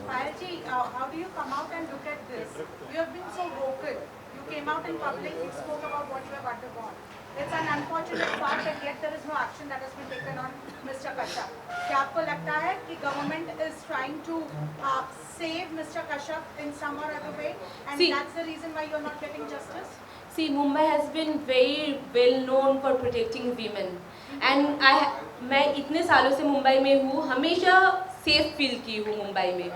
Payalji, how do you come out and look at this? You have been so vocal. You came out in public, you spoke about what you have undergone. It's an unfortunate fact that yet there is no action that has been taken on Mr. Kashyap. क्या आपको लगता है कि government is trying to save Mr. Kashyap in some or other way, and that's the reason why you are not getting justice? See, Mumbai has been very well known for protecting women, and मैं इतने सालों से मुंबई में हूँ, हमेशा safe feel की हूँ मुंबई में.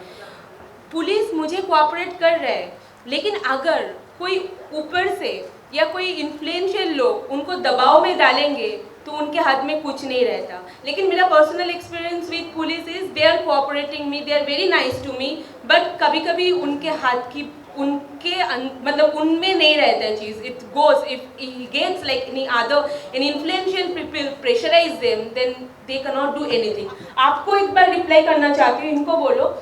पुलिस मुझे कोऑपरेट कर रहा है, लेकिन अगर कोई ऊपर से या कोई इन्फ्लुएंशियल लोग उनको दबाव में डालेंगे तो उनके हाथ में कुछ नहीं रहता. लेकिन मेरा personal experience with police is they are cooperating me, they are very nice to me, but कभी कभी उनके हाथ की मतलब उनमें नहीं रहता है चीज़. It goes if he gets like any other an influential people pressurize them, then they can not do anything. आपको एक बार रिप्लाई करना चाहती हूँ, इनको बोलो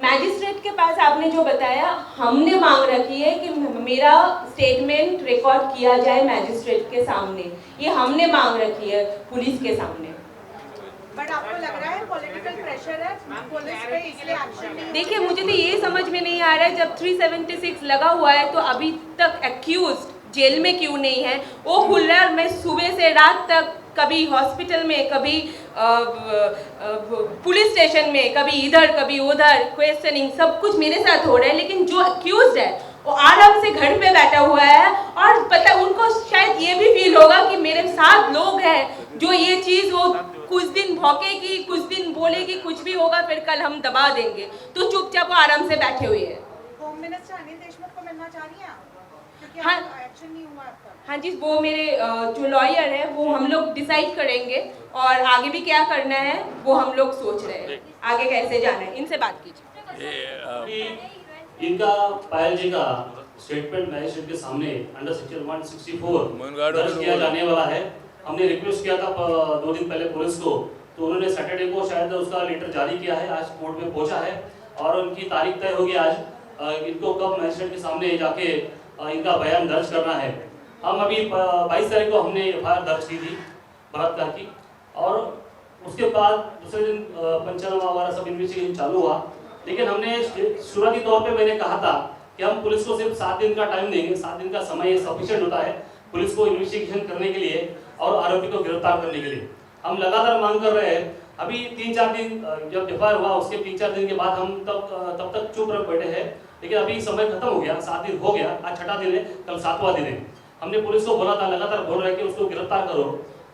मैजिस्ट्रेट के पास आपने जो बताया, हमने मांग रखी है कि मेरा स्टेटमेंट रिकॉर्ड किया जाए मैजिस्ट्रेट के सामने. ये हमने मांग रखी है पुलिस के सामने. बट आपको लग रहा है पॉलिटिकल प्रेशर है पुलिस पे, इसलिए एक्शन नहीं? देखिए, मुझे तो ये समझ में नहीं आ रहा है, जब 376 लगा हुआ है तो अभी तक एक्यूज्ड जेल में क्यों नहीं है? वो खुल रहा है और मैं सुबह से रात तक कभी हॉस्पिटल में, कभी पुलिस स्टेशन में, कभी इधर कभी उधर क्वेश्चनिंग, सब कुछ मेरे साथ हो रहा है. लेकिन जो एक्यूज्ड है वो आराम से घर पे बैठा हुआ है, और पता उनको शायद ये भी फील होगा कि मेरे साथ लोग हैं जो ये चीज़, वो कुछ दिन भौंकेगी, कुछ दिन बोलेगी, कुछ भी होगा, फिर कल हम दबा देंगे, तो चुपचाप वो आराम से बैठे हुए हैं. होम मिनिस्टर अनिल देशमुख को मिलना चाह रही हैं आप? क्योंकि हाँ, एक्शन नहीं हुआ अब तक. हाँ जी, वो मेरे जो लॉयर है वो हम लोग डिसाइड करेंगे, और आगे भी क्या करना है वो हम लोग सोच रहे हैं, आगे कैसे जाना है. इनसे बात कीजिए. इनका पायल जी का स्टेटमेंट मैजिस्ट्रेट के सामने अंडर सेक्शन 164 दर्ज किया जाने वाला है. हमने रिक्वेस्ट किया था 2 दिन पहले पुलिस को, तो उन्होंने सैटरडे को शायद उसका लेटर जारी किया है. आज कोर्ट में पहुंचा है और उनकी तारीख तय होगी आज. इनको कब मैजिस्ट्रेट के सामने जाके इनका बयान दर्ज करना है. हम अभी 22 तारीख को हमने एफआईआर दर्ज की थी बलात्कार की, और उसके बाद दूसरे दिन पंचनामा वगैरह सब इन्वेस्टिगेशन चालू हुआ. लेकिन हमने शुरुआती तौर पे मैंने कहा था कि हम पुलिस को सिर्फ 7 दिन का टाइम देंगे. 7 दिन का समय सफिशिएंट होता है पुलिस को इन्वेस्टिगेशन करने के लिए और आरोपी को गिरफ्तार करने के लिए. हम लगातार मांग कर रहे हैं. अभी 3-4 दिन जब एफआईआर हुआ उसके 3-4 दिन के बाद हम तब तक चुप रह बैठे हैं. लेकिन अभी समय खत्म हो गया, 7 दिन हो गया, आज 6वां दिन है, कल 7वां दिन है. हमने पुलिस को बोला था, लगातार बोल रहे हैं कि उसको गिरफ्तार करो.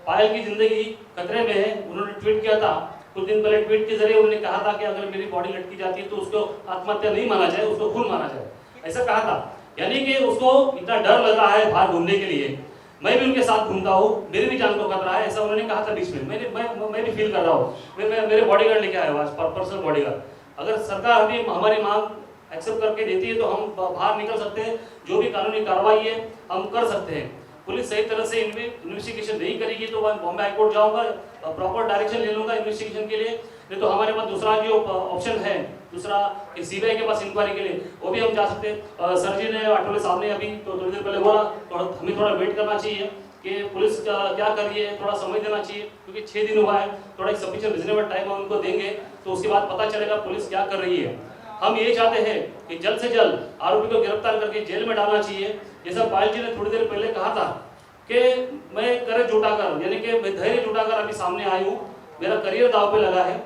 पायल की जिंदगी खतरे में है. उन्होंने ट्वीट किया था कुछ दिन पहले, ट्वीट के जरिए उन्होंने कहा था कि अगर मेरी बॉडी लटकी जाती है तो उसको आत्महत्या नहीं माना जाए, उसको खून माना जाए, ऐसा कहा था. यानी कि उसको इतना डर लग रहा है बाहर घूमने के लिए. मैं भी उनके साथ घूमता हूँ, मेरी भी जान को खतरा है, ऐसा उन्होंने कहा था बीच में. मैं भी फील कर रहा हूँ. मेरे बॉडीगार्ड लेके आया हुआ, पर्सनल बॉडीगार्ड. अगर सरकार अभी हमारी मांग एक्सेप्ट करके देती है तो हम बाहर निकल सकते हैं. जो भी कानूनी कार्रवाई है हम कर सकते हैं. पुलिस सही तरह से इन्वेस्टिगेशन नहीं करेगी तो मैं बॉम्बे हाई कोर्ट जाऊंगा, प्रॉपर डायरेक्शन ले लूंगा इन्वेस्टिगेशन के लिए. नहीं तो हमारे पास दूसरा जो ऑप्शन है, दूसरा सीबीआई के पास इंक्वायरी के लिए, वो भी हम जा सकते हैं. सर जी ने, आठवले साहब ने अभी तो थोड़ी देर पहले बोला हमें थोड़ा वेट करना चाहिए कि पुलिस क्या कर रही है, थोड़ा समय देना चाहिए, क्योंकि 6 दिन हुआ है. थोड़ा एक सफिशिएंट रिजनेबल टाइम हम उनको देंगे तो उसके बाद पता चलेगा पुलिस क्या कर रही है. हम ये चाहते हैं कि जल्द से जल्द आरोपी को गिरफ्तार करके जेल में डालना चाहिए. जैसा पायल जी ने थोड़ी देर पहले कहा था कि मैं करे जुटाकर, यानी कि मैं धैर्य जुटाकर अभी सामने आई हूँ, मेरा करियर दाव पे लगा है.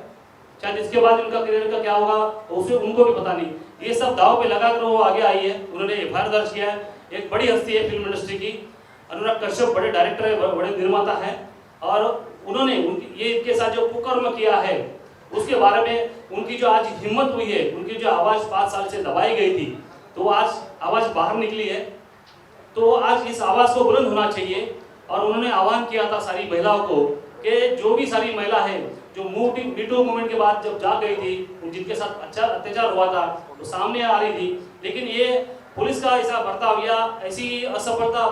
शायद इसके बाद उनका करियर का क्या होगा उसे उनको भी पता नहीं. ये सब दाव पे लगा कर वो आगे आई है. उन्होंने एफआईआर दर्ज किया है. एक बड़ी हस्ती है फिल्म इंडस्ट्री की, अनुराग कश्यप बड़े डायरेक्टर है, बड़े निर्माता है, और उन्होंने ये इनके साथ जो कुकर्म किया है उसके बारे में उनकी जो आज हिम्मत हुई है, उनकी जो आवाज़ 5 साल से दबाई गई थी, तो आज आवाज़ बाहर निकली है. तो आज इस आवाज़ को बुलंद होना चाहिए. और उन्होंने आह्वान किया था सारी महिलाओं को कि जो भी सारी महिला है जो मीटू मूवमेंट के बाद जब जा गई थी, जिनके साथ अच्छा अत्याचार हुआ था, तो सामने आ रही थी. लेकिन ये पुलिस का ऐसा बर्ताव या ऐसी असफलता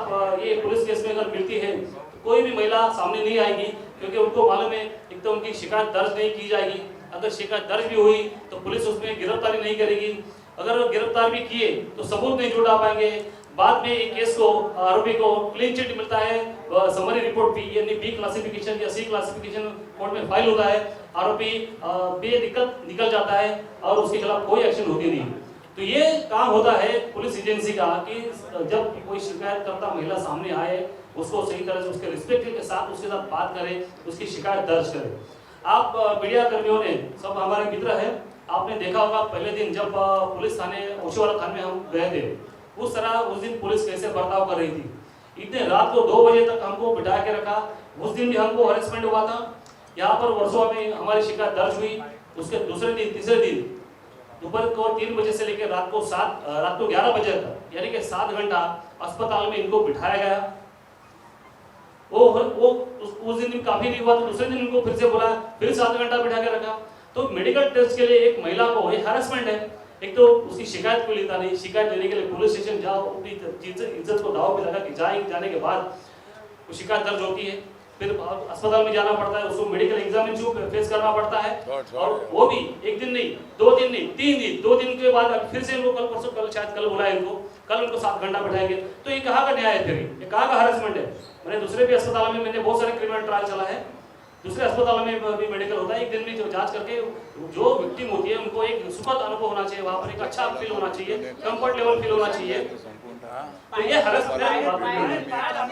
ये पुलिस केस में अगर मिलती है तो कोई भी महिला सामने नहीं आएगी, क्योंकि उनको मालूम है एक तो उनकी शिकायत दर्ज नहीं की जाएगी. अगर शिकायत दर्ज भी हुई तो पुलिस उसमें गिरफ्तारी नहीं करेगी. अगर गिरफ्तार भी किए तो सबूत नहीं जुटा पाएंगे, बाद में एक केस को आरोपी को क्लीन चिट मिलता है, समरी रिपोर्ट बी यानी बी क्लासिफिकेशन या सी क्लासिफिकेशन कोर्ट में फाइल होता है, आरोपी बेदिक्कत निकल जाता है और उसके खिलाफ कोई एक्शन होती नहीं। तो ये काम होता है पुलिस एजेंसी का कि जब कोई शिकायतकर्ता महिला सामने आए उसको सही तरह से उसके रिस्पेक्ट के साथ उसके साथ बात करें, उसकी शिकायत दर्ज करें। आप मीडिया कर्मियों ने सब हमारे मित्र हैं, आपने देखा होगा पहले दिन जब पुलिस थाने ओशीवाला थाने में हम गए थे, उस तरह उस दिन पुलिस कैसे बर्ताव कर रही थी। इतने रात को 2 बजे तक हमको बिठा के रखा, उस दिन भी हमको हरेसमेंट हुआ था। यहाँ पर वर्षों में हमारी शिकायत दर्ज हुई, उसके दूसरे दिन तीसरे दिन दोपहर को 3 बजे से लेकर रात को 11 बजे तक यानी कि 7 घंटा अस्पताल में इनको बिठाया गया। वो उस दिन काफी नहीं हुआ तो दूसरे दिन उनको फिर से बुलाया, फिर 7 घंटा बिठा के रखा। तो मेडिकल टेस्ट के लिए एक महिला को ये हैरेसमेंट है। एक तो उसकी शिकायत को लेता नहीं, शिकायत लेने के लिए पुलिस स्टेशन जाओ, अपनी इज्जत को दाव पे लगा कि जाने के बाद वो शिकायत दर्ज होती है, फिर अस्पताल में जाना पड़ता है, उसको मेडिकल एग्जामिनेशन फेस करना पड़ता है। और वो भी एक दिन नहीं, 2 दिन नहीं, 3 दिन, 2 दिन के बाद फिर से इनको कल शायद कल बुलाया इनको, कल उनको 7 घंटा बैठाएंगे। तो ये कहाँ का न्याय है? फिर ये कहाँ का हैरेसमेंट है? मैंने दूसरे भी अस्पताल में मैंने बहुत सारे क्रिमिनल ट्रायल चला है, दूसरे अस्पतालों में भी मेडिकल होता है। एक दिन में जो जांच करके जो विक्टिम होती है उनको एक सुखद अनुभव होना चाहिए, वहाँ पर एक अच्छा फील होना चाहिए, कंफर्ट लेवल फील होना चाहिए। तो ये हैरेसमेंट